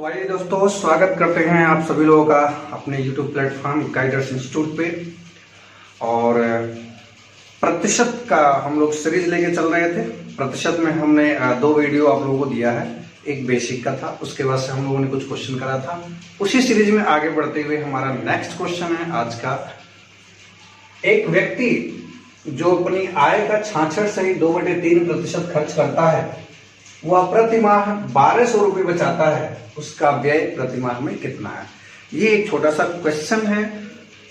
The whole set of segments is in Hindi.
तो आइए दोस्तों, स्वागत करते हैं आप सभी लोगों का अपने YouTube प्लेटफॉर्म गाइडर्स इंस्टीट्यूट पे। और प्रतिशत का हम लोग सीरीज लेके चल रहे थे। प्रतिशत में हमने 2 वीडियो आप लोगों को दिया है। एक बेसिक का था, उसके बाद से हम लोगों ने कुछ क्वेश्चन करा था। उसी सीरीज में आगे बढ़ते हुए हमारा नेक्स्ट क्वेश्चन है आज का। एक व्यक्ति जो अपनी आय का 66 से 2/3% खर्च करता है, वह प्रति माह 1200 रुपये बचाता है, उसका व्यय प्रति माह में कितना है? ये एक छोटा सा क्वेश्चन है।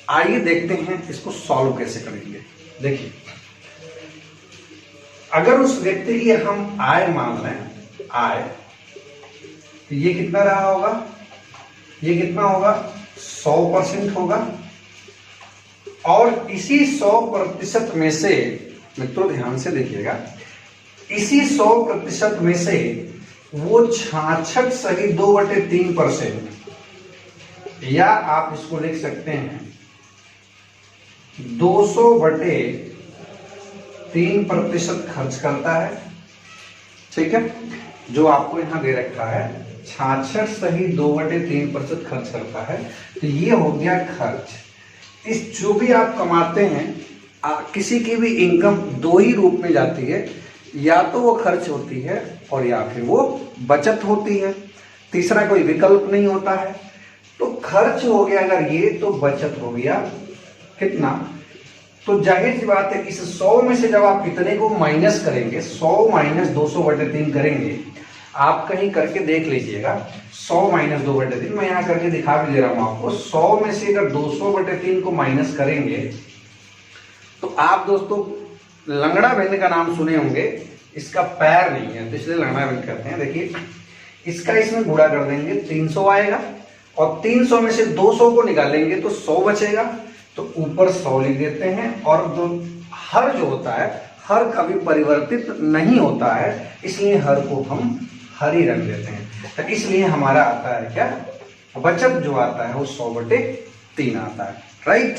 आइए देखते हैं इसको सॉल्व कैसे करेंगे। देखिए, अगर उस व्यक्ति की हम आय मान लें, आय, तो ये कितना रहा होगा? ये कितना होगा? 100% होगा। और इसी 100% में से, मित्रों ध्यान से देखिएगा, इसी 100% में से वो 66 सही 2/3%, या आप इसको लिख सकते हैं 200/3% खर्च करता है। ठीक है, जो आपको यहां दे रखा है 66 सही 2/3% खर्च करता है। तो ये हो गया खर्च। इस जो भी आप कमाते हैं, किसी की भी इनकम 2 ही रूप में जाती है, या तो वो खर्च होती है और या फिर वो बचत होती है। तीसरा कोई विकल्प नहीं होता है। तो खर्च हो गया अगर ये, तो बचत हो गया कितना? तो जाहिर सी बात है, इस 100 में से जब आप इतने को माइनस करेंगे, 100 - 200/3 करेंगे, आप कहीं करके देख लीजिएगा। 100 - 2/3 मैं यहाँ करके दिखा भी दे रहा हूं आपको। 100 में से अगर 200/3 को माइनस करेंगे, तो आप दोस्तों लंगड़ा भिन्न का नाम सुने होंगे। इसका पैर नहीं है तो इसलिए लंगड़ा भिन्न कहते हैं। देखिए, इसका इसमें गुणा कर देंगे, 300 आएगा। और 300 में से 200 को निकालेंगे तो 100 बचेगा। तो ऊपर 100 लिख देते हैं। और हर जो होता है, हर कभी परिवर्तित नहीं होता है, इसलिए हर को हम हर ही रख देते हैं। तो इसलिए हमारा आता है क्या? बचत जो आता है वो 100/3 आता है। राइट?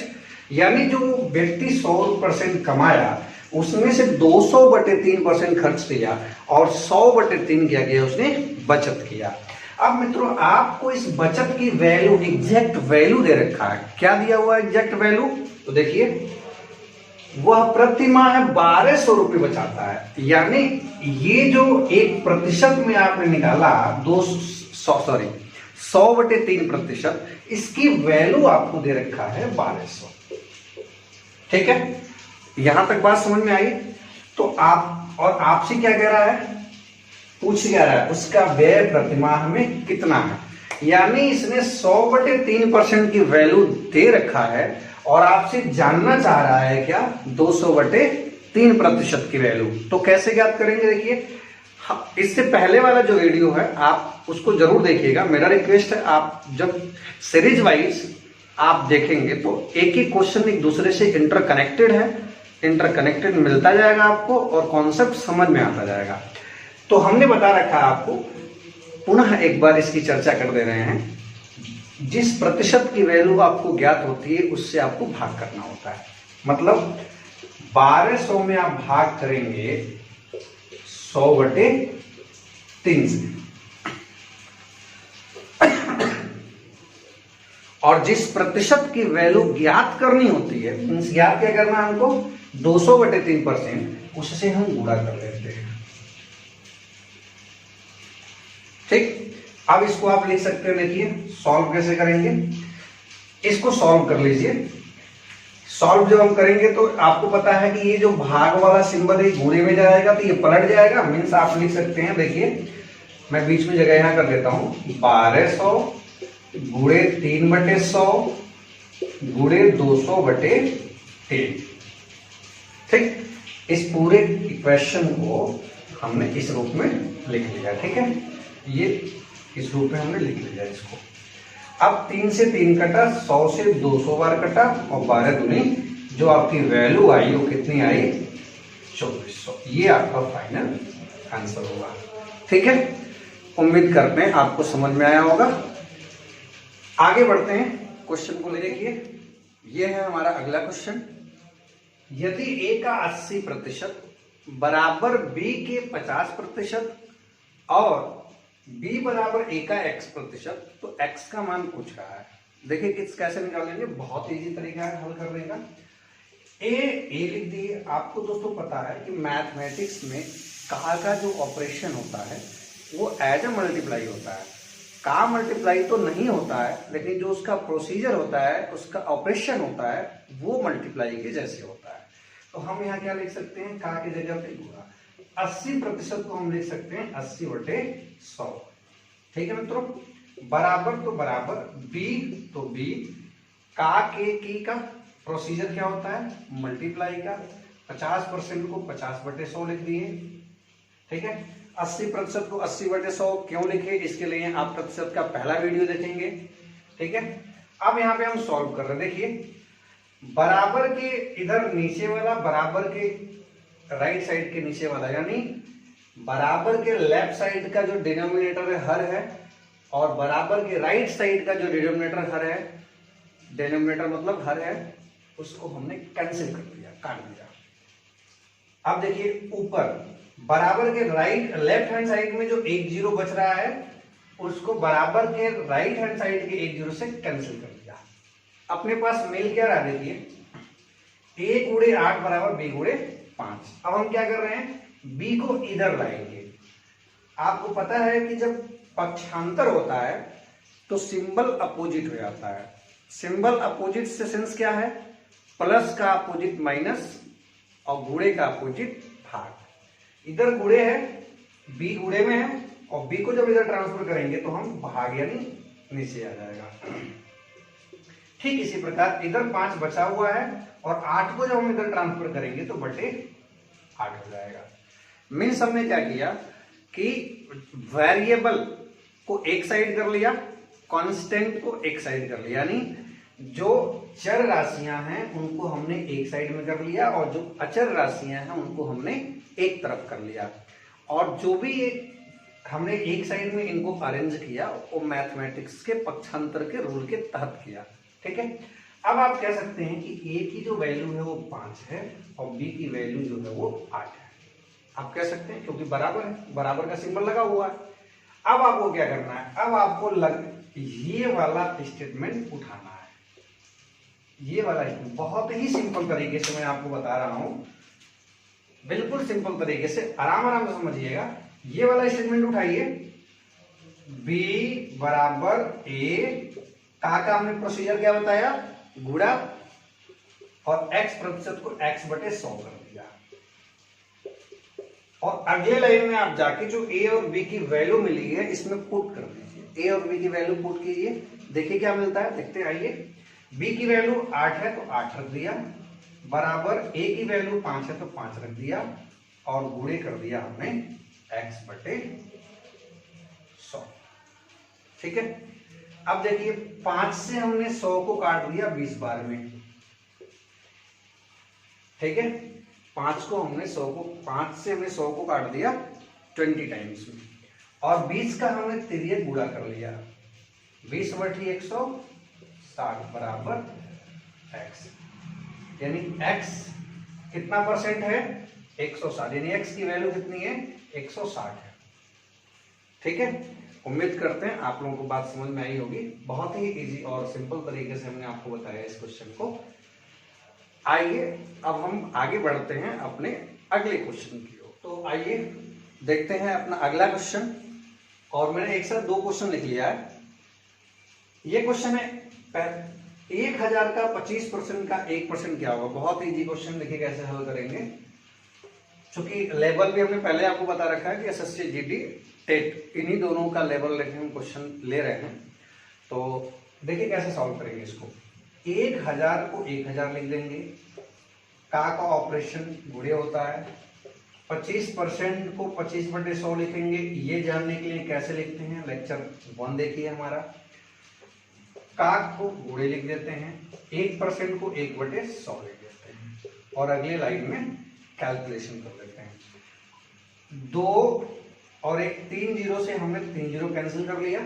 यानी जो व्यक्ति 100% कमाया, उसमें से 200/3% खर्च किया और 100/3 क्या किया? उसने बचत किया। अब मित्रों, आपको इस बचत की वैल्यू, एग्जैक्ट वैल्यू दे रखा है। क्या दिया हुआ है एग्जैक्ट वैल्यू? तो देखिए, वह प्रति माह 1200 रुपये बचाता है। यानी ये जो 1% में आपने निकाला, 100/3%, इसकी वैल्यू आपको दे रखा है 1200। ठीक है, यहां तक बात समझ में आई? तो आप, और आपसे क्या कह रहा है? पूछ क्या रहा है? उसका व्यय प्रति माह में कितना है। यानी इसने 100/3% की वैल्यू दे रखा है और आपसे जानना चाह रहा है क्या? 200/3% की वैल्यू। तो कैसे ज्ञात करेंगे? देखिए, इससे पहले वाला जो वीडियो है आप उसको जरूर देखिएगा। मेरा रिक्वेस्ट है, आप जब सीरीज वाइज आप देखेंगे तो एक ही क्वेश्चन एक दूसरे से इंटरकनेक्टेड है, इंटरकनेक्टेड मिलता जाएगा आपको और कॉन्सेप्ट समझ में आता जाएगा। तो हमने बता रखा है आपको, पुनः एक बार इसकी चर्चा कर दे रहे हैं। जिस प्रतिशत की वैल्यू आपको ज्ञात होती है, उससे आपको भाग करना होता है। मतलब 1200 में आप भाग करेंगे 100/3 से। और जिस प्रतिशत की वैल्यू ज्ञात करनी होती है, ज्ञात क्या करना है हमको? 200/3%, उससे हम गुणा कर लेते हैं। ठीक, अब इसको आप लिख सकते हैं। देखिए, सॉल्व कैसे करेंगे? इसको सॉल्व कर लीजिए। सॉल्व जब हम करेंगे तो आपको पता है कि ये जो भाग वाला सिंबल है गुणे में जाएगा, तो ये पलट जाएगा। मीन्स आप लिख सकते हैं, देखिए मैं बीच में जगह यहां कर देता हूं, 1200 गुणे 3/100 गुणे 200/3। ठीक, इस पूरे इक्वेशन को हमने इस रूप में लिख लिया। ठीक है, ये इस रूप में हमने लिख लिया इसको। अब 3 से 3 कटा, 100 से 200 बार कटा, और 12 दूनी जो आपकी वैल्यू आई वो कितनी आई? 2400। ये आपका फाइनल आंसर होगा। ठीक है, उम्मीद करते हैं आपको समझ में आया होगा। आगे बढ़ते हैं, क्वेश्चन को ले देखिए। ये है हमारा अगला क्वेश्चन। यदि A का 80% बराबर B के 50% और b बराबर a का x प्रतिशत, तो x का मान पूछ रहा है। देखिए किस कैसे निकालेंगे, बहुत इजी तरीका है हल करने का। ए लिख दिए। आपको दोस्तों पता है कि मैथमेटिक्स में का जो ऑपरेशन होता है वो एज अ मल्टीप्लाई होता है। का मल्टीप्लाई तो नहीं होता है, लेकिन जो उसका प्रोसीजर होता है, उसका ऑपरेशन होता है, वो मल्टीप्लाई के जैसे होता है। तो हम यहाँ क्या लिख सकते हैं, का की जगह पे गुणा। 80% को हम लिख सकते हैं 80/100। ठीक है मित्रों। बराबर तो बराबर, b तो b, का के की का प्रोसीजर क्या होता है, मल्टीप्लाई का। 50% को 50/100 लिख दिए। ठीक है। 80% को 80/100 क्यों लिखे, इसके लिए आप प्रतिशत का पहला वीडियो देखेंगे। ठीक है। अब यहाँ पे हम सॉल्व कर रहे हैं। देखिए बराबर के इधर नीचे वाला, बराबर के राइट साइड के नीचे वाला, यानी बराबर के लेफ्ट साइड का जो डिनोमिनेटर है हर है, और बराबर के राइट साइड का जो डिनोमिनेटर हर है, डिनोमिनेटर मतलब हर है, उसको हमने कैंसिल कर दिया, काट दिया। अब देखिए ऊपर बराबर के राइट लेफ्ट हैंड साइड में जो एक जीरो बच रहा है, उसको बराबर के राइट हैंड साइड के एक जीरो से कैंसिल कर दिया। अपने पास मिल क्या रहा, देखिए a गुणे 8 बराबर b गुणे 5। अब हम क्या कर रहे हैं, b को इधर लाएंगे। आपको पता है कि जब पक्षांतर होता है तो सिंबल अपोजिट हो जाता है। सिंबल अपोजिट से सेंस क्या है, प्लस का अपोजिट माइनस और गुणे का अपोजिट भाग। इधर गुणे है, b गुणे में है, और b को जब इधर ट्रांसफर करेंगे तो हम भाग यानी नीचे आ जाएगा। ठीक इसी प्रकार इधर 5 बचा हुआ है, और 8 को जब हम इधर ट्रांसफर करेंगे तो बटे 8 हो जाएगा। मीन्स हमने क्या किया कि वेरिएबल को एक साइड कर लिया, कांस्टेंट को एक साइड कर लिया, यानी जो चर राशियां हैं उनको हमने एक साइड में कर लिया, और जो अचर राशियां हैं उनको हमने एक तरफ कर लिया। और जो भी हमने एक साइड में इनको अरेंज किया वो मैथमेटिक्स के पक्षांतर के रूल के तहत किया। ठीक है। अब आप कह सकते हैं कि a की जो वैल्यू है वो 5 है और b की वैल्यू जो है वो 8 है। आप कह सकते हैं क्योंकि बराबर है, बराबर का सिंबल लगा हुआ है। अब आपको क्या करना है, अब आपको ये वाला स्टेटमेंट उठाना है। ये वाला बहुत ही सिंपल तरीके से मैं आपको बता रहा हूं, बिल्कुल सिंपल तरीके से, आराम आराम से समझिएगा। ये वाला स्टेटमेंट उठाइए, b बराबर a, का हमने प्रोसीजर क्या बताया, गुणा, और x प्रतिशत को x/100 कर दिया। और अगले लाइन में आप जाके जो a और b की वैल्यू मिली है इसमें पुट कर दीजिए। a और b की वैल्यू पुट कीजिए, देखिए क्या मिलता है, देखते आइए। b की वैल्यू 8 है तो 8 रख दिया, बराबर a की वैल्यू 5 है तो 5 रख दिया, और गुणे कर दिया हमने x/100। ठीक है। अब देखिए 5 से हमने 100 को काट दिया 20 बार में। ठीक है। 5 से हमने 100 को काट दिया 20 टाइम्स में, और 20 का हमने तिर्यक गुणा कर लिया। 20/100 60 बराबर x, यानी x कितना परसेंट है, 160, यानी x की वैल्यू कितनी है, 160 है। ठीक है। उम्मीद करते हैं आप लोगों को बात समझ में आई होगी। बहुत ही इजी और सिंपल तरीके से हमने आपको बताया इस क्वेश्चन को। आइए अब हम आगे बढ़ते हैं अपने अगले क्वेश्चन की ओर। तो आइए देखते हैं अपना अगला क्वेश्चन, और मैंने एक साथ 2 क्वेश्चन लिख लिया है। ये क्वेश्चन है 1000 का 25% का 1% क्या होगा। बहुत इजी क्वेश्चन, देखिए कैसे हल करेंगे। चूंकि लेवल भी हमने पहले आपको बता रखा है कि एसएससी जीडी टेट इन्हीं दोनों का लेवल लेके हम क्वेश्चन ले रहे हैं। तो देखिए कैसे सॉल्व करेंगे इसको। 1000 को 1000 लिख देंगे, का ऑपरेशन गुणे होता है। 25% को 25/100 लिखेंगे। ये जानने के लिए कैसे लिखते हैं, लेक्चर 1 देखिए हमारा। का को गुणे लिख देते हैं, 1% को 1/100 लिख देते हैं, और अगले लाइन में कैलकुलेशन कर लेते हैं। 2 और 1 3 जीरो से हमने 3 जीरो कैंसिल कर लिया,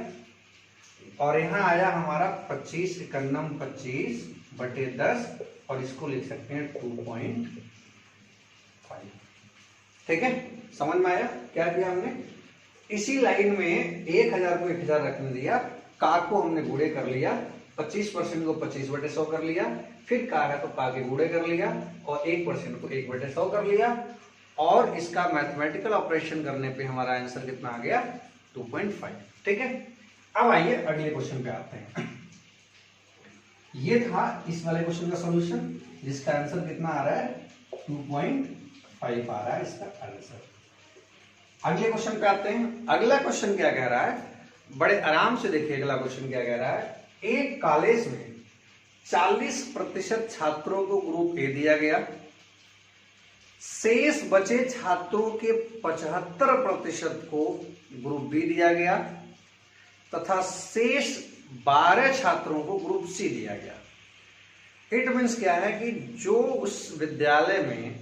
और यहां आया हमारा 25 51 25/10, और इसको लिख सकते हैं 2.5। ठीक है। समझ में आया क्या किया हमने। इसी लाइन में 1000 को 1000 रखने दिया, का को हमने गुणे कर लिया, 25% को 25/100 कर लिया, फिर का है तो का के गुणे कर लिया और 1% को 1/100 कर लिया, और इसका मैथमेटिकल ऑपरेशन करने पे हमारा आंसर कितना आ गया 2.5। ठीक है, अब आइए अगले क्वेश्चन पे आते हैं। ये था इस वाले क्वेश्चन का सॉल्यूशन, जिसका आंसर कितना आ रहा है 2.5 आ रहा है इसका आंसर। अगले क्वेश्चन पे आते हैं। अगला क्वेश्चन क्या कह रहा है, बड़े आराम से देखिए अगला क्वेश्चन क्या कह रहा है। एक कॉलेज में 40% छात्रों को ग्रुप ए दिया गया, शेष बचे छात्रों के 75% को ग्रुप बी दिया गया तथा शेष 12 छात्रों को ग्रुप सी दिया गया। इट मीन्स क्या है कि जो उस विद्यालय में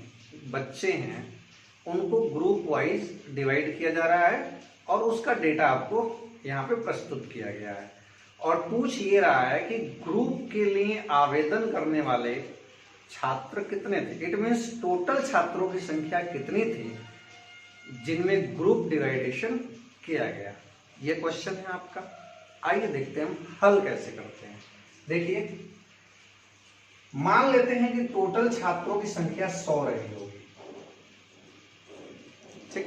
बच्चे हैं उनको ग्रुप वाइज डिवाइड किया जा रहा है और उसका डेटा आपको यहाँ पे प्रस्तुत किया गया है, और पूछ ये रहा है कि ग्रुप के लिए आवेदन करने वाले छात्र कितने थे। इट मीन्स टोटल छात्रों की संख्या कितनी थी जिनमें ग्रुप डिवाइडेशन किया गया। ये क्वेश्चन है आपका। आइए देखते हैं हम हल कैसे करते हैं। देखिए, मान लेते हैं कि टोटल छात्रों की संख्या 100 रही होगी। ठीक,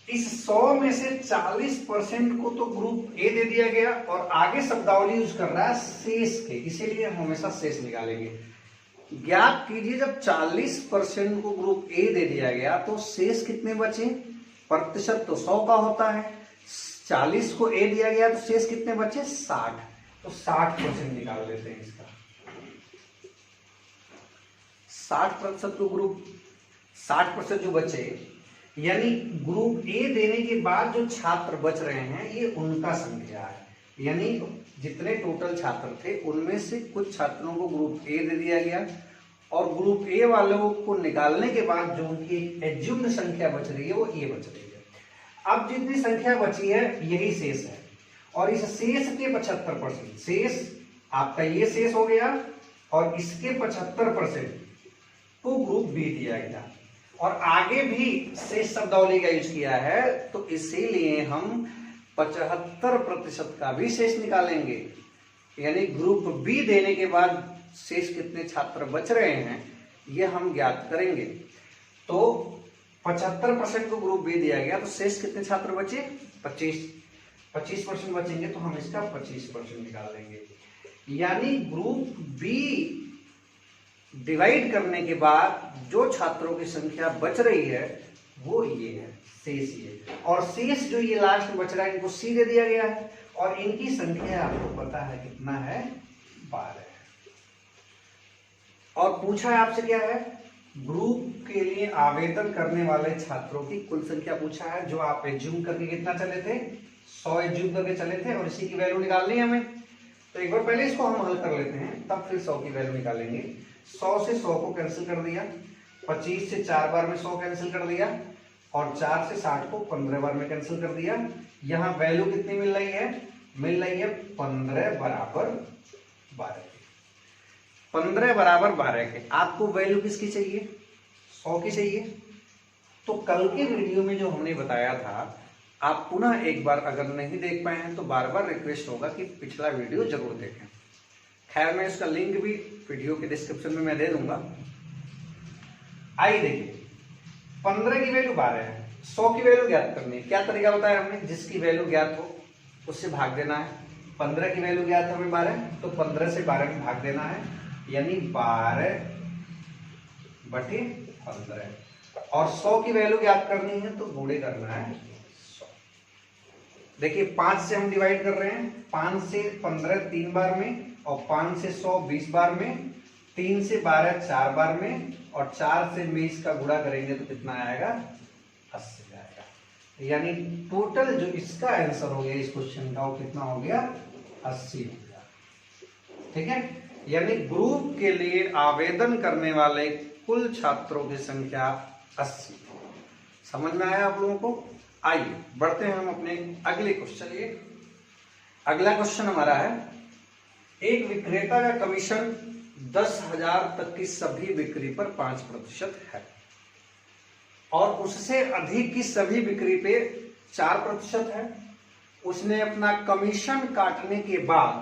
इस 100 में से 40% को तो ग्रुप ए दे दिया गया और आगे शब्दावली यूज कर रहा है शेष के, इसीलिए हम हमेशा शेष निकालेंगे। ज्ञात कीजिए जब 40% को ग्रुप ए दे दिया गया तो शेष कितने बचे, प्रतिशत तो 100 का होता है, 40 को ए दिया गया तो शेष कितने बचे 60, तो 60% निकाल लेते हैं इसका। 60% को ग्रुप 60% जो बचे, यानी ग्रुप ए देने के बाद जो छात्र बच रहे हैं ये उनका संख्या है, यानी जितने टोटल छात्र थे उनमें से कुछ छात्रों को ग्रुप ए दे दिया गया और ग्रुप ए वालों को निकालने के बाद जो उनकी एज्यूम्ड संख्या बच रही है वो ये बच रही है। अब जितनी संख्या बची है यही शेष है, और इस शेष के 75% शेष आपका ये शेष हो गया और इसके 75% को ग्रुप बी दिया गया, और आगे भी शेष शब्दावली का यूज किया है तो इसीलिए हम 75% का भी शेष निकालेंगे, यानी ग्रुप बी देने के बाद शेष कितने छात्र बच रहे हैं ये हम ज्ञात करेंगे। तो 75% को ग्रुप बी दिया गया तो शेष कितने छात्र बचे 25% बचेंगे, तो हम इसका 25% निकाल देंगे। यानी ग्रुप बी डिवाइड करने के बाद जो छात्रों की संख्या बच रही है वो ये है, शेष ये, और शेष जो ये लास्ट में बच रहा है इनको सी दे दिया गया है और इनकी संख्या आपको पता है कितना है 12 है। और पूछा है आपसे क्या है, ग्रुप के लिए आवेदन करने वाले छात्रों की कुल संख्या पूछा है, जो आप एज्यूम करके कितना चले थे 100 एज्यूम करके चले थे और इसी की वैल्यू निकालनी है हमें। तो एक बार पहले इसको हम हल कर लेते हैं तब फिर 100 की वैल्यू निकालेंगे। 100 से 100 को कैंसिल कर दिया, 25 से 4 बार में 100 कैंसिल कर दिया और 4 से 60 को 15 बार में कैंसिल कर दिया। यहाँ वैल्यू कितनी मिल रही है, मिल रही है 15 बराबर 12 के। 15 बराबर 12 के आपको वैल्यू किसकी चाहिए 100 की चाहिए। तो कल के वीडियो में जो हमने बताया था आप पुनः एक बार अगर नहीं देख पाए हैं तो बार बार रिक्वेस्ट होगा कि पिछला वीडियो जरूर देखें। खैर मैं इसका लिंक भी वीडियो के डिस्क्रिप्शन में मैं दे दूंगा। आइए देखिए, 15 की वैल्यू 12 है, 100 की वैल्यू ज्ञात करनी है। क्या तरीका बताया हमने, जिसकी वैल्यू ज्ञात हो उससे भाग देना है। 15 की वैल्यू ज्ञात है हमें 12, तो 15 से 12 में भाग देना है, यानी 12/15। और 100 की वैल्यू ज्ञात करनी है तो गुणे करना है 100। देखिए 5 से हम डिवाइड कर रहे हैं, 5 से 15 3 बार में और 5 से 100 20 बार में, 3 से 12 4 बार में और 4 से 20 का गुणा करेंगे तो कितना आएगा 80 आएगा। यानी टोटल जो इसका आंसर हो गया इस क्वेश्चन का वो कितना हो गया 80 हो गया। ठीक है, यानी ग्रुप के लिए आवेदन करने वाले कुल छात्रों की संख्या 80। समझ में आया आप लोगों को। आइए बढ़ते हैं हम अपने अगले क्वेश्चन। ये अगला क्वेश्चन हमारा है, एक विक्रेता का कमीशन 10,000 तक की सभी बिक्री पर 5% है। और उससे अधिक की सभी बिक्री पे 4% है। उसने अपना कमीशन काटने के बाद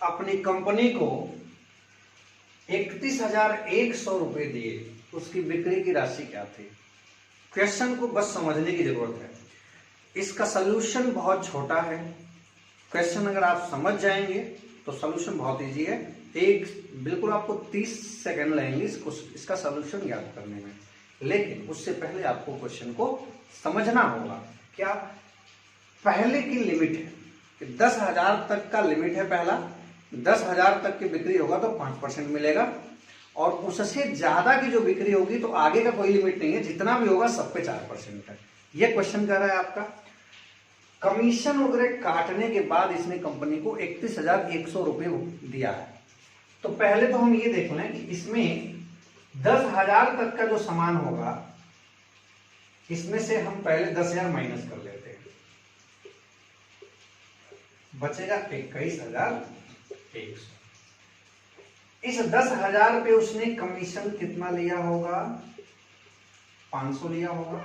अपनी कंपनी को 31,100 रुपए दिए। उसकी बिक्री की राशि क्या थी? क्वेश्चन को बस समझने की जरूरत है। इसका सलूशन बहुत छोटा है। क्वेश्चन अगर आप समझ जाएंगे तो सलूशन बहुत इजी है। बिल्कुल आपको 30 सेकंड लगेंगे इसका सलूशन ज्ञात करने में। लेकिन उससे पहले आपको क्वेश्चन को समझना होगा। क्या पहले की लिमिट है कि 10,000 तक का लिमिट है। पहला 10,000 तक की बिक्री होगा तो 5% मिलेगा, और उससे ज्यादा की जो बिक्री होगी तो आगे का कोई लिमिट नहीं है, जितना भी होगा सब पे 4% है। यह क्वेश्चन कर रहा है आपका। कमीशन वगैरह काटने के बाद इसने कंपनी को 31,100 रुपए दिया है। तो पहले तो हम ये देख लें कि इसमें 10,000 तक का जो सामान होगा, इसमें से हम पहले 10,000 माइनस कर लेते हैं, बचेगा 21,100। इस 10,000 पे उसने कमीशन कितना लिया होगा? 500 लिया होगा।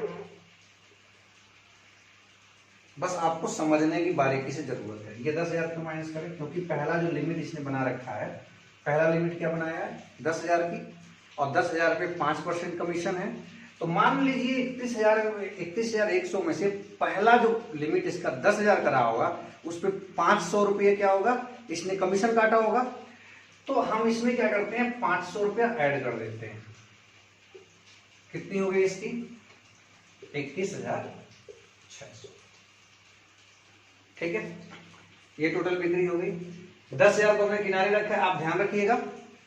बस आपको समझने की बारीकी से जरूरत है। ये 10,000 क्यों माइनस करें? क्योंकि पहला जो लिमिट इसने बना रखा है, पहला लिमिट क्या बनाया है? 10,000 की, और 10,000 पे 5% कमीशन है। तो मान लीजिए 31,100 में से पहला जो लिमिट इसका 10,000 करा होगा, उस पर 500 रुपये क्या होगा? इसने कमीशन काटा होगा। तो हम इसमें क्या करते हैं? 500 रुपया ऐड कर देते हैं। कितनी हो गई इसकी? 21,600। ठीक है, ये टोटल बिक्री हो गई। 10,000 को हमने किनारे रखा है, आप ध्यान रखिएगा,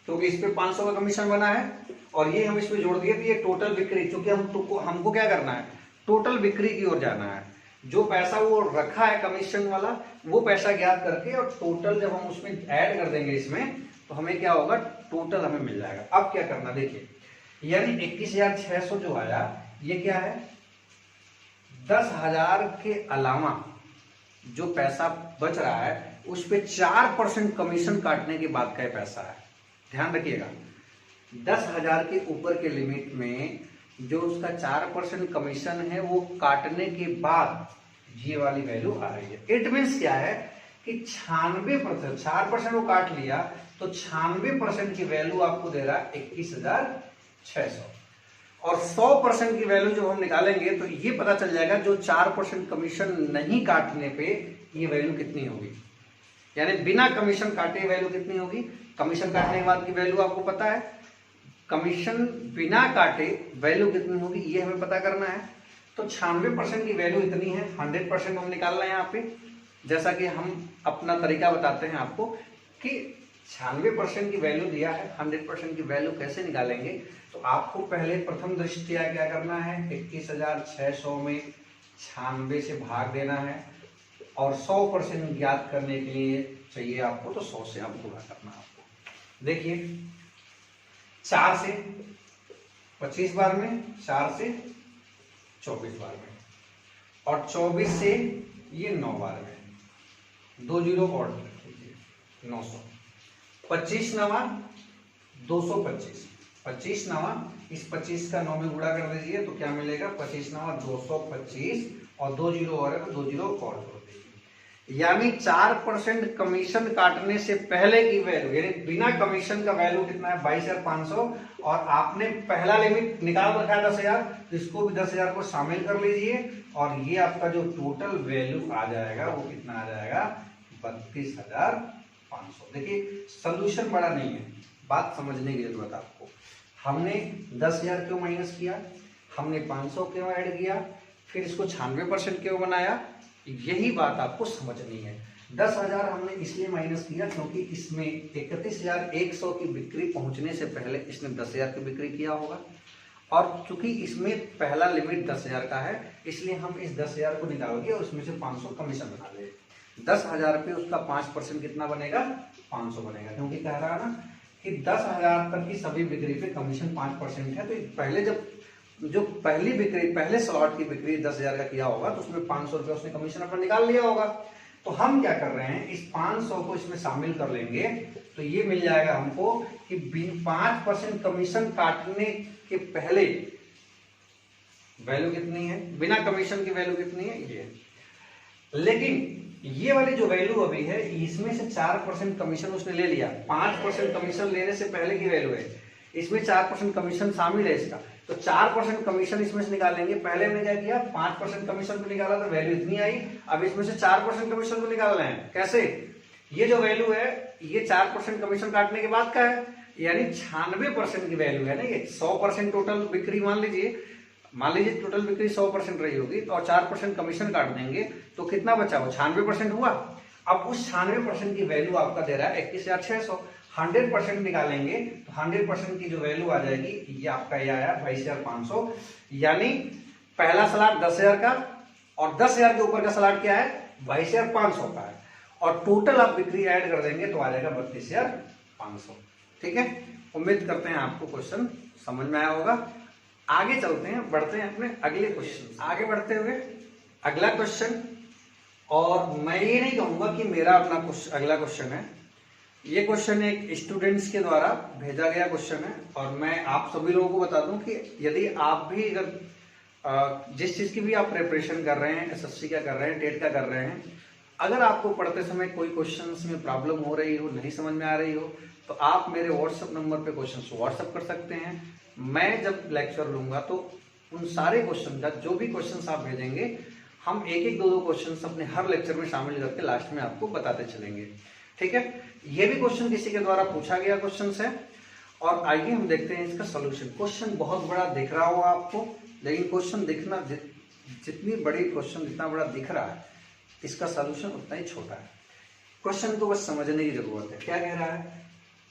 क्योंकि इस पे 500 का कमीशन बना है और ये हम इसमें जोड़ दिए। तो ये टोटल बिक्री, क्योंकि हमको क्या करना है? टोटल बिक्री की ओर जाना है। जो पैसा वो रखा है कमीशन वाला, वो पैसा ज्ञात करके और टोटल जब हम उसमें ऐड कर देंगे इसमें, तो हमें क्या होगा? टोटल हमें मिल जाएगा। अब क्या करना देखिए, यानी 21,600 जो आया, ये क्या है? 10,000 के अलावा जो पैसा बच रहा है उस पे 4% कमीशन काटने के बाद का पैसा है। ध्यान रखिएगा, 10,000 के ऊपर के लिमिट में जो उसका 4% कमीशन है वो काटने के बाद ये वाली वैल्यू आ रही है। इट मीन्स क्या है कि 96%, 4% वो काट लिया तो 96% की वैल्यू आपको दे रहा है 21,600। और 100% की वैल्यू जब हम निकालेंगे तो ये पता चल जाएगा जो 4% कमीशन नहीं काटने पे ये वैल्यू कितनी होगी। यानी बिना कमीशन काटे वैल्यू कितनी होगी? कमीशन काटने के बाद की वैल्यू आपको पता है, कमीशन बिना काटे वैल्यू कितनी होगी ये हमें पता करना है। तो 96% की वैल्यू इतनी है, 100% हम निकाल रहे हैं यहाँ पे। जैसा कि हम अपना तरीका बताते हैं आपको कि 96% की वैल्यू दिया है, 100% की वैल्यू कैसे निकालेंगे। तो आपको पहले प्रथम दृष्टया क्या करना है? 21,600 में 96 से भाग देना है, और 100% ज्ञात करने के लिए चाहिए आपको, तो 100 से आप गुणा करना आपको। देखिए 4 से 25 बार में, 4 से 24 बार में, और 24 से ये 9 बार में, 2 जीरो और 900, 25 नवा 225, 25 नवा इस 25 का 9 में गुणा कर दीजिए तो क्या मिलेगा? 25 नवा 225, और 2 जीरो और है तो 2 जीरो और जोड़ दीजिए। यानी 4% कमीशन काटने से पहले की वैल्यू, यानी बिना कमीशन का वैल्यू कितना है? 22,500। और आपने पहला लिमिट निकाल रखा है 10,000, तो इसको भी 10,000 को शामिल कर लीजिए, और ये आपका जो टोटल वैल्यू आ जाएगा वो कितना आ जाएगा? 32,500। देखिए सॉल्यूशन बड़ा नहीं है, बात समझने की जरूरत आपको। हमने 10,000 क्यों माइनस किया, हमने 500 क्यों ऐड किया, फिर इसको 96% क्यों बनाया, यही बात आपको समझनी है। 10,000 हमने इसलिए माइनस किया क्योंकि इसमें 31,100 की बिक्री पहुंचने से पहले इसने 10,000 की बिक्री किया होगा, और चूंकि इसमें पहला लिमिट 10,000 का है इसलिए हम इस 10,000 को निकाल के उसमें से 500 कमीशन बना ले। 10,000 पे उसका 5% कितना बनेगा? 500 बनेगा, क्योंकि कह रहा है ना कि 10,000 तक की सभी बिक्री पे कमीशन 5% है। तो पहले जब जो पहली बिक्री, पहले स्लॉट की बिक्री 10,000 का किया होगा तो उसमें 500 रुपये उसने कमीशन अपना निकाल लिया होगा। तो हम क्या कर रहे हैं, इस 500 को इसमें शामिल कर लेंगे तो ये मिल जाएगा हमको कि 5% कमीशन काटने के पहले वैल्यू कितनी है, बिना कमीशन की वैल्यू कितनी है ये। लेकिन ये वाली जो वैल्यू अभी है इसमें से 4% कमीशन उसने ले लिया, 5% कमीशन लेने से पहले की वैल्यू है, इसमें 4% कमीशन शामिल है इसका, तो 4% कमीशन इसमें से निकालेंगे। पहले हमने क्या किया, 5% कमीशन को निकाला तो वैल्यू इतनी आई, अब इसमें से 4% कमीशन को निकाल रहे हैं। कैसे, ये जो वैल्यू है ये 4% कमीशन काटने के बाद का है, यानी 96% की वैल्यू है ना ये। 100% टोटल बिक्री मान लीजिए टोटल बिक्री 100% रही होगी, तो 4% कमीशन काट देंगे तो कितना बचा, वो 96% हुआ। अब उस 96% की वैल्यू आपका दे रहा है 21,600, 100% निकालेंगे तो 100% की जो वैल्यू आ जाएगी ये आपका ये आया 22,500, यानी पहला स्लॉट 10,000 का और 10,000 के ऊपर का स्लॉट क्या है 22,500 का है, और टोटल आप बिक्री ऐड कर देंगे तो आ जाएगा 32,500। ठीक है, उम्मीद करते हैं आपको क्वेश्चन समझ में आया होगा। आगे चलते हैं, बढ़ते हैं अपने अगले क्वेश्चन। आगे बढ़ते हुए अगला क्वेश्चन, और मैं ये नहीं कहूंगा कि मेरा अपना अगला क्वेश्चन है, ये क्वेश्चन एक स्टूडेंट्स के द्वारा भेजा गया क्वेश्चन है, और मैं आप सभी लोगों को बता दूं कि यदि आप भी अगर जिस चीज की भी आप प्रिपरेशन कर रहे हैं, एसएससी का कर रहे हैं, टेट का कर रहे हैं, अगर आपको पढ़ते समय कोई क्वेश्चंस में प्रॉब्लम हो रही हो, नहीं समझ में आ रही हो, तो आप मेरे व्हाट्सएप नंबर पे क्वेश्चंस व्हाट्सएप कर सकते हैं। मैं जब लेक्चर लूंगा तो उन सारे क्वेश्चन का जो भी क्वेश्चंस आप भेजेंगे हम एक एक दो क्वेश्चंस अपने हर लेक्चर में शामिल करके लास्ट में आपको बताते चलेंगे। ठीक है, ये भी क्वेश्चन किसी के द्वारा पूछा गया क्वेश्चन है, और आइए हम देखते हैं इसका सोल्यूशन। क्वेश्चन बहुत बड़ा दिख रहा होगा आपको, लेकिन क्वेश्चन दिखना जितनी बड़ी क्वेश्चन जितना बड़ा दिख रहा है, इसका सोल्यूशन उतना ही छोटा है। क्वेश्चन को बस समझने की जरूरत है। क्या कह रहा है,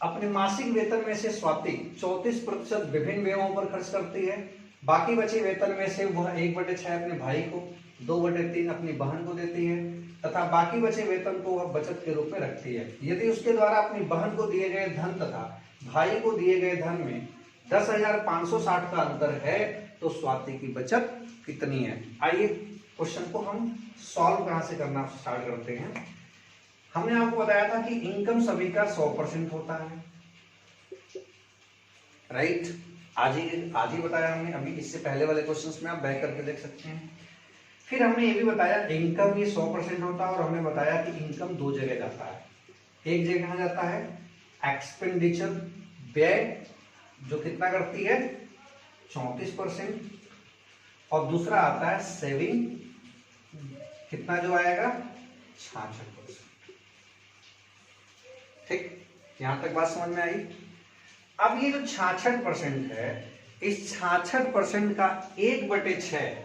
अपने मासिक वेतन में से स्वाति 34% विभिन्न व्ययों पर खर्च करती है, बाकी बचे वेतन में से वह 1/6 अपने भाई को, 2/3 अपनी बहन को देती है, तथा बाकी बचे वेतन को वह बचत के रूप में रखती है। यदि उसके द्वारा अपनी बहन को दिए गए धन तथा भाई को दिए गए धन में 10,560 का अंतर है, तो स्वाति की बचत कितनी है। आइए क्वेश्चन को हम सॉल्व कहां से करना स्टार्ट करते हैं। हमने आपको बताया था कि इनकम सभी का 100% होता है, राइट। आज ही बताया हमने, अभी इससे पहले वाले क्वेश्चंस में आप बैक करके देख सकते हैं। फिर हमने ये भी बताया इनकम ये 100% होता है, और हमने बताया कि इनकम दो जगह जाता है। एक जगह कहां जाता है, एक्सपेंडिचर व्यय, जो कितना करती है 34%, और दूसरा आता है सेविंग, कितना जो आएगा 66%। ठीक, यहां तक बात समझ में आई। अब ये जो 66% है, इस 66% का 1/6,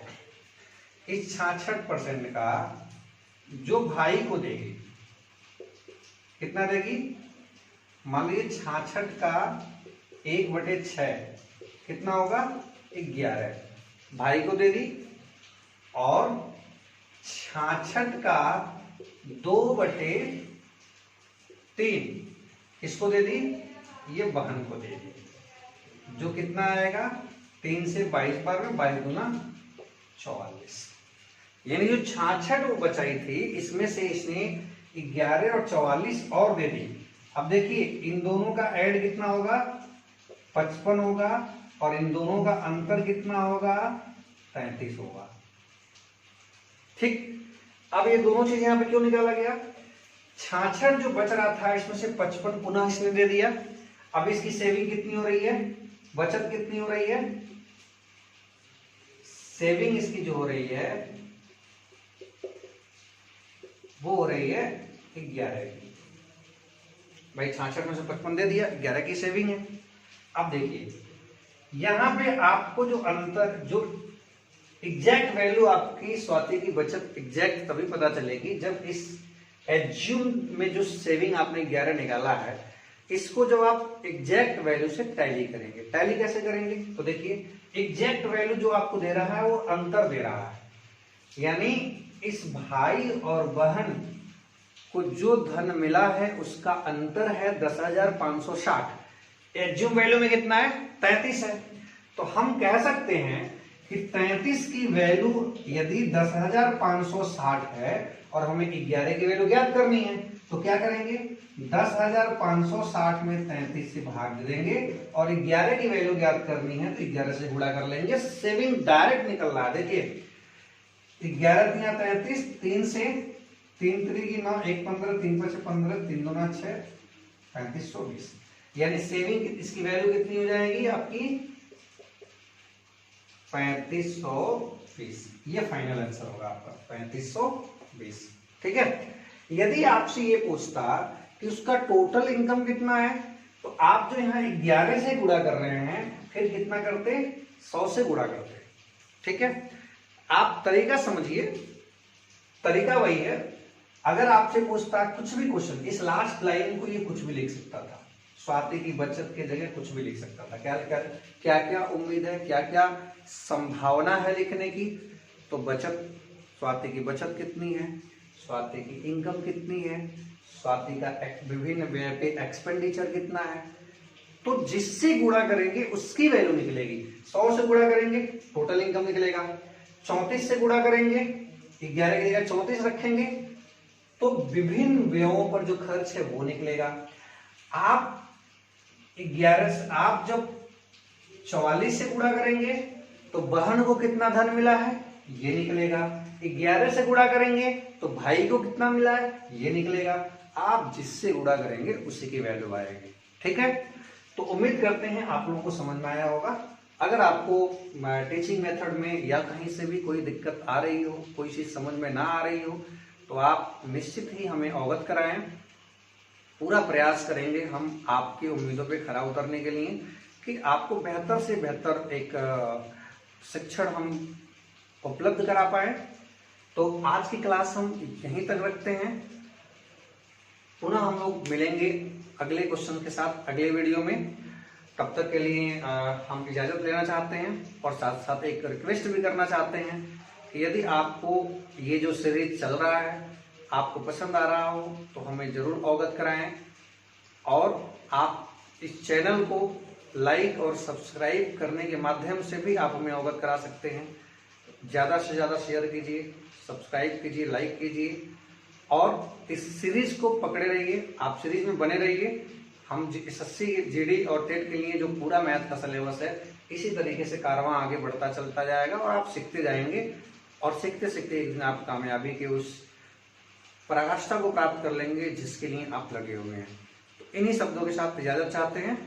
इस 66% का जो भाई को देगी, कितना देगी, मान लीजिए 66 का 1/6 कितना होगा 11 भाई को दे दी, और 66 का 2/3 किसको दे दी, ये बहन को दे दी, जो कितना आएगा 3 से 22 बार में 22 गुना 44, यानी जो 66 वो बचाई थी इसमें से इसने 11 और 44 और दे दी। अब देखिए इन दोनों का ऐड कितना होगा 55 होगा, और इन दोनों का अंतर कितना होगा 33 होगा। ठीक, अब ये दोनों चीज यहां पे क्यों निकाला गया, 66 जो बच रहा था इसमें से 55 पुनः इसने दे दिया। अब इसकी सेविंग कितनी हो रही है, बचत कितनी हो रही है, सेविंग इसकी जो हो रही है वो हो रही है 11 की। भाई 66 में से 55 दे दिया, 11 की सेविंग है। अब देखिए यहां पे आपको जो अंतर, जो एग्जैक्ट वैल्यू आपकी स्वाति की बचत एग्जैक्ट तभी पता चलेगी जब इस एज्यूम में जो सेविंग आपने 11 निकाला है, इसको जब आप एग्जैक्ट वैल्यू से टैली करेंगे। टैली कैसे करेंगे, तो देखिए एग्जैक्ट वैल्यू जो आपको दे रहा है वो अंतर दे रहा है, यानी इस भाई और बहन को जो धन मिला है उसका अंतर है 10,560। एज्यूम वैल्यू में कितना है 33 है। तो हम कह सकते हैं कि 33 की वैल्यू यदि 10,560 है और हमें 11 की वैल्यू ज्ञात करनी है, तो क्या करेंगे, 10,560 में 33 से भाग देंगे और 11 की वैल्यू ज्ञात करनी है तो 11 से गुणा कर लेंगे। सेविंग डायरेक्ट निकल रहा है। देखिए 11 तिया 33, 3 से 3 3 9, 1 15, 3 5 15, 3 2 6, 3520, यानी सेविंग इसकी वैल्यू कितनी हो जाएगी आपकी 3520। ये फाइनल आंसर होगा आपका 3520। ठीक है। यदि आपसे ये पूछता कि उसका टोटल इनकम कितना है, तो आप जो यहाँ 11 से गुणा कर रहे हैं फिर कितना करते, 100 से गुणा करते। ठीक है। आप तरीका समझिए, तरीका वही है। अगर आपसे पूछता कुछ भी क्वेश्चन, इस लास्ट लाइन को ये कुछ भी लिख सकता था, स्वाति की बचत के जगह कुछ भी लिख सकता था। क्या क्या क्या क्या उम्मीद है, क्या क्या संभावना है लिखने की, तो बचत, स्वाति की बचत कितनी है, स्वाति की इनकम कितनी है, स्वाति का विभिन्न व्यय पे एक्सपेंडिचर कितना है, तो जिससे गुणा करेंगे उसकी वैल्यू निकलेगी। 100 से गुणा करेंगे टोटल इनकम निकलेगा, 34 से गुणा करेंगे 11 की जगह 34 रखेंगे तो विभिन्न व्ययों पर जो खर्च है वो निकलेगा। आप 11 से, आप जब 44 से गुणा करेंगे तो बहन को कितना धन मिला है ये निकलेगा। 11 से गुणा करेंगे तो भाई को कितना मिला है ये निकलेगा। आप जिससे गुणा करेंगे उसी की वैल्यू आएगी। ठीक है। तो उम्मीद करते हैं आप लोगों को समझ में आया होगा। अगर आपको टीचिंग मेथड में या कहीं से भी कोई दिक्कत आ रही हो, कोई चीज समझ में ना आ रही हो, तो आप निश्चित ही हमें अवगत कराएं। पूरा प्रयास करेंगे हम आपकी उम्मीदों पे खरा उतरने के लिए कि आपको बेहतर से बेहतर एक शिक्षण हम उपलब्ध करा पाए। तो आज की क्लास हम यहीं तक रखते हैं। पुनः हम लोग मिलेंगे अगले क्वेश्चन के साथ अगले वीडियो में। तब तक के लिए हम इजाजत लेना चाहते हैं और साथ साथ एक रिक्वेस्ट भी करना चाहते हैं कि यदि आपको ये जो सीरीज चल रहा है आपको पसंद आ रहा हो तो हमें जरूर अवगत कराएं और आप इस चैनल को लाइक और सब्सक्राइब करने के माध्यम से भी आप हमें अवगत करा सकते हैं। ज़्यादा से ज़्यादा शेयर कीजिए, सब्सक्राइब कीजिए, लाइक कीजिए और इस सीरीज को पकड़े रहिए। आप सीरीज में बने रहिए। हम एसएससी, जीडी और टेट के लिए जो पूरा मैथ का सिलेबस है इसी तरीके से कारवां आगे बढ़ता चलता जाएगा और आप सीखते जाएंगे और सीखते सीखते एक दिन आप कामयाबी के उस पराकाष्ठा को प्राप्त कर लेंगे जिसके लिए आप लगे हुए हैं। तो इन्हीं शब्दों के साथ इजाजत चाहते हैं।